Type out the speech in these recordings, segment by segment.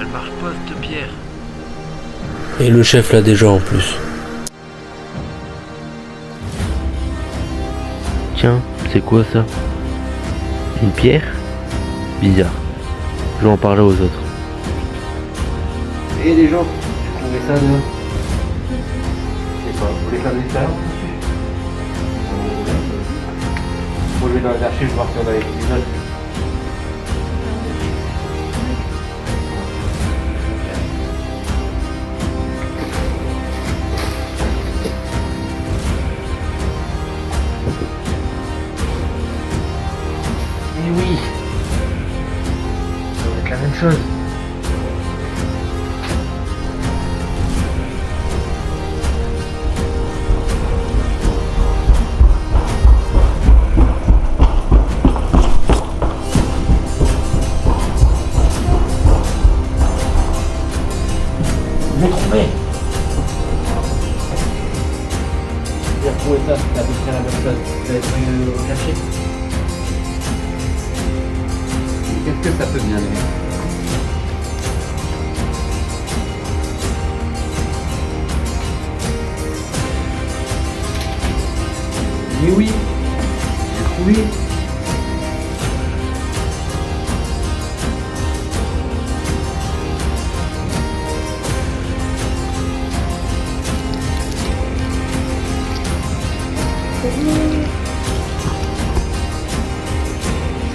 elle marche pas cette pierre. Et le chef l'a déjà en plus. Tiens, c'est quoi ça? Une pierre? Bizarre. Je vais en parler aux autres. Et les gens, vous trouvez ça de... Je sais pas, vous voulez faire des expériences dessus? Moi je vais dans les archives voir si on a les épisodes. Et oui, ça va être la même chose. J'ai trouvé. J'ai retrouvé ça, c'est à peu près la même chose. Vous avez pu rechercher? Qu'est-ce que ça peut bien donner? Mais oui, j'ai trouvé.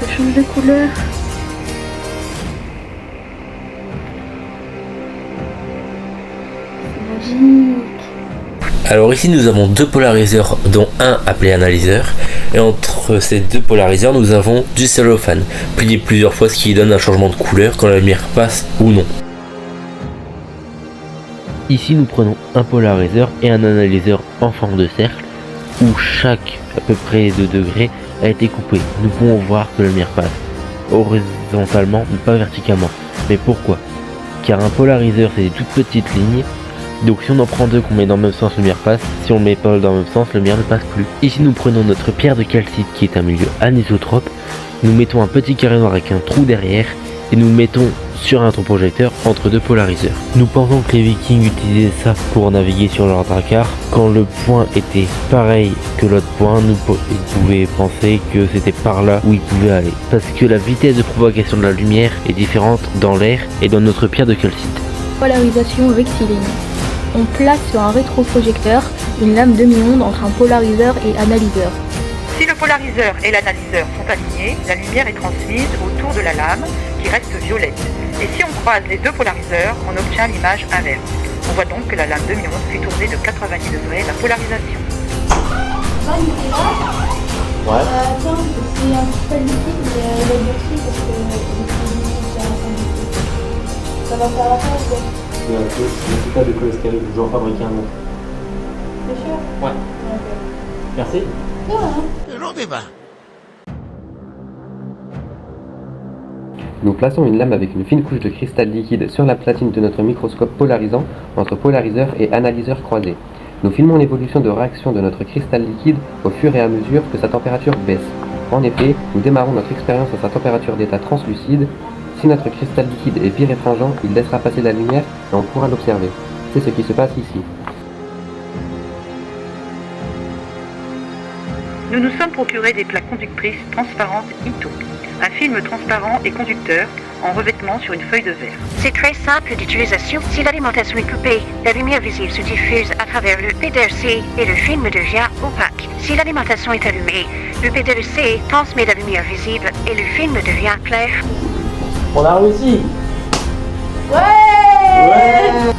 Ça change de couleur. C'est magique. Alors ici nous avons deux polariseurs dont un appelé analyseur et entre ces deux polariseurs nous avons du cellophane plié plusieurs fois, ce qui donne un changement de couleur quand la lumière passe ou non. Ici nous prenons un polariseur et un analyseur en forme de cercle où chaque à peu près 2 degrés a été coupé. Nous pouvons voir que la lumière passe horizontalement mais pas verticalement. Mais pourquoi? Car un polariseur c'est des toutes petites lignes. Donc si on en prend deux qu'on met dans le même sens, la lumière passe. Si on ne met pas dans le même sens, la lumière ne passe plus. Ici nous prenons notre pierre de calcite qui est un milieu anisotrope. Nous mettons un petit carré noir avec un trou derrière et nous le mettons sur un projecteur entre deux polariseurs. Nous pensons que les Vikings utilisaient ça pour naviguer sur leur drakkar. Quand le point était pareil que l'autre point, ils pouvaient penser que c'était par là où ils pouvaient aller. Parce que la vitesse de propagation de la lumière est différente dans l'air et dans notre pierre de calcite. Polarisation rectiligne. On place sur un rétroprojecteur une lame demi-onde entre un polariseur et analyseur. Si le polariseur et l'analyseur sont alignés, la lumière est transmise autour de la lame qui reste violette. Et si on croise les deux polariseurs, on obtient l'image inverse. On voit donc que la lame demi-onde fait tourner de 90 degrés la polarisation. Ouais. Tiens, c'est un petit peu liquide, mais il va durcir parce que ça va faire affaire ou quoi? C'est pas de cholestérol, je dois en fabriquer un autre. C'est sûr? Ouais. Merci. Ouais, hein. J'en débat. Nous plaçons une lame avec une fine couche de cristal liquide sur la platine de notre microscope polarisant entre polariseur et analyseur croisés. Nous filmons l'évolution de réaction de notre cristal liquide au fur et à mesure que sa température baisse. En effet, nous démarrons notre expérience à sa température d'état translucide. Si notre cristal liquide est biréfringent, il laissera passer la lumière et on pourra l'observer. C'est ce qui se passe ici. Nous nous sommes procurés des plaques conductrices transparentes Ito. Un film transparent et conducteur en revêtement sur une feuille de verre. C'est très simple d'utilisation. Si l'alimentation est coupée, la lumière visible se diffuse à travers le PDC et le film devient opaque. Si l'alimentation est allumée, le PDC transmet la lumière visible et le film devient clair. On a réussi! Ouais! Ouais!